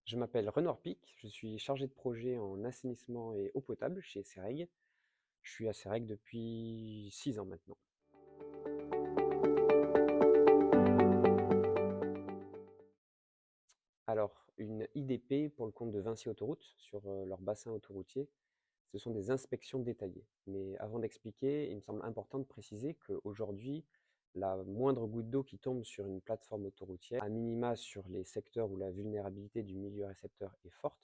Je m'appelle Renoir Pic, je suis chargé de projet en assainissement et eau potable chez Cereg. Je suis à Cereg depuis 6 ans maintenant. Alors, une IDP pour le compte de Vinci Autoroute sur leur bassin autoroutier, ce sont des inspections détaillées. Mais avant d'expliquer, il me semble important de préciser qu'aujourd'hui, la moindre goutte d'eau qui tombe sur une plateforme autoroutière, à minima sur les secteurs où la vulnérabilité du milieu récepteur est forte,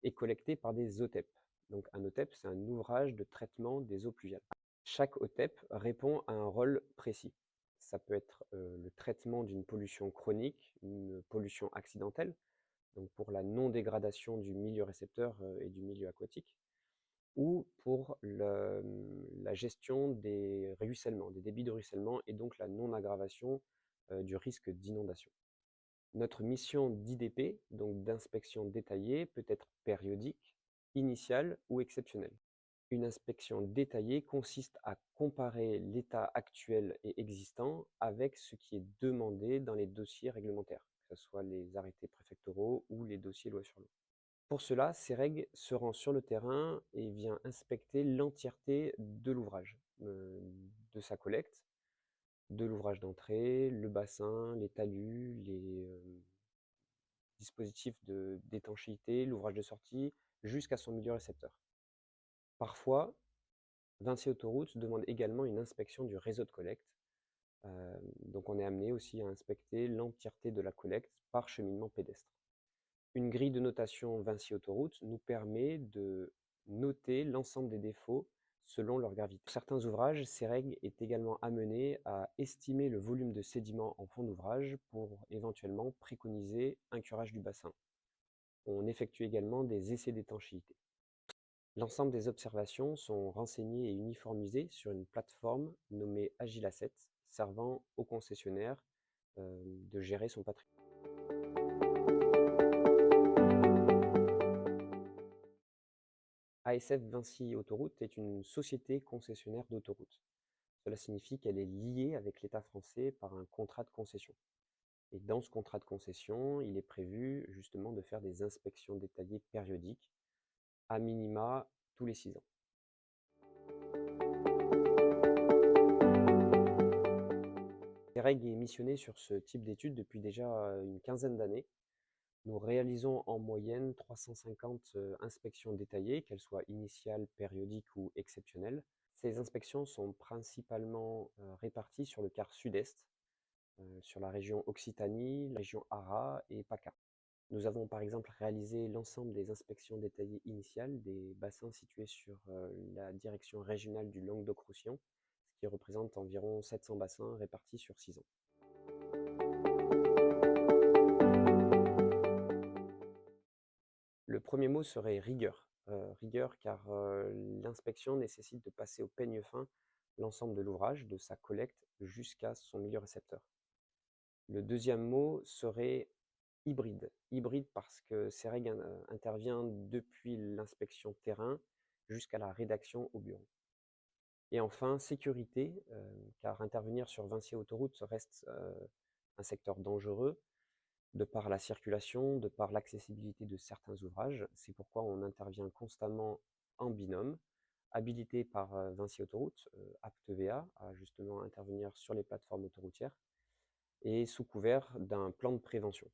est collectée par des OTEP. Donc un OTEP, c'est un ouvrage de traitement des eaux pluviales. Chaque OTEP répond à un rôle précis. Ça peut être le traitement d'une pollution chronique, une pollution accidentelle, donc pour la non-dégradation du milieu récepteur et du milieu aquatique, ou pour la gestion des ruissellements, des débits de ruissellement, et donc la non-aggravation du risque d'inondation. Notre mission d'IDP, donc d'inspection détaillée, peut être périodique, initiale ou exceptionnelle. Une inspection détaillée consiste à comparer l'état actuel et existant avec ce qui est demandé dans les dossiers réglementaires, que ce soit les arrêtés préfectoraux ou les dossiers loi sur l'eau. Pour cela, CEREG se rend sur le terrain et vient inspecter l'entièreté de l'ouvrage, de sa collecte, de l'ouvrage d'entrée, le bassin, les talus, les dispositifs d'étanchéité, l'ouvrage de sortie, jusqu'à son milieu récepteur. Parfois, Vinci Autoroute demande également une inspection du réseau de collecte. Donc on est amené aussi à inspecter l'entièreté de la collecte par cheminement pédestre. Une grille de notation Vinci Autoroute nous permet de noter l'ensemble des défauts selon leur gravité. Pour certains ouvrages, CEREG est également amené à estimer le volume de sédiments en fond d'ouvrage pour éventuellement préconiser un curage du bassin. On effectue également des essais d'étanchéité. L'ensemble des observations sont renseignées et uniformisées sur une plateforme nommée Agilasset, servant au concessionnaire de gérer son patrimoine. ASF Vinci Autoroute est une société concessionnaire d'autoroutes. Cela signifie qu'elle est liée avec l'État français par un contrat de concession. Et dans ce contrat de concession, il est prévu justement de faire des inspections détaillées périodiques, à minima tous les 6 ans. CEREG est missionné sur ce type d'études depuis déjà une quinzaine d'années. Nous réalisons en moyenne 350 inspections détaillées, qu'elles soient initiales, périodiques ou exceptionnelles. Ces inspections sont principalement réparties sur le quart sud-est, sur la région Occitanie, la région ARA et PACA. Nous avons par exemple réalisé l'ensemble des inspections détaillées initiales des bassins situés sur la direction régionale du Languedoc-Roussillon, ce qui représente environ 700 bassins répartis sur 6 ans. Le premier mot serait rigueur. Rigueur car l'inspection nécessite de passer au peigne fin l'ensemble de l'ouvrage, de sa collecte jusqu'à son milieu récepteur. Le deuxième mot serait hybride. Hybride parce que CEREG intervient depuis l'inspection terrain jusqu'à la rédaction au bureau. Et enfin, sécurité, car intervenir sur Vinci Autoroute reste un secteur dangereux, de par la circulation, de par l'accessibilité de certains ouvrages. C'est pourquoi on intervient constamment en binôme, habilité par Vinci Autoroute, APTEVA, à justement intervenir sur les plateformes autoroutières, et sous couvert d'un plan de prévention.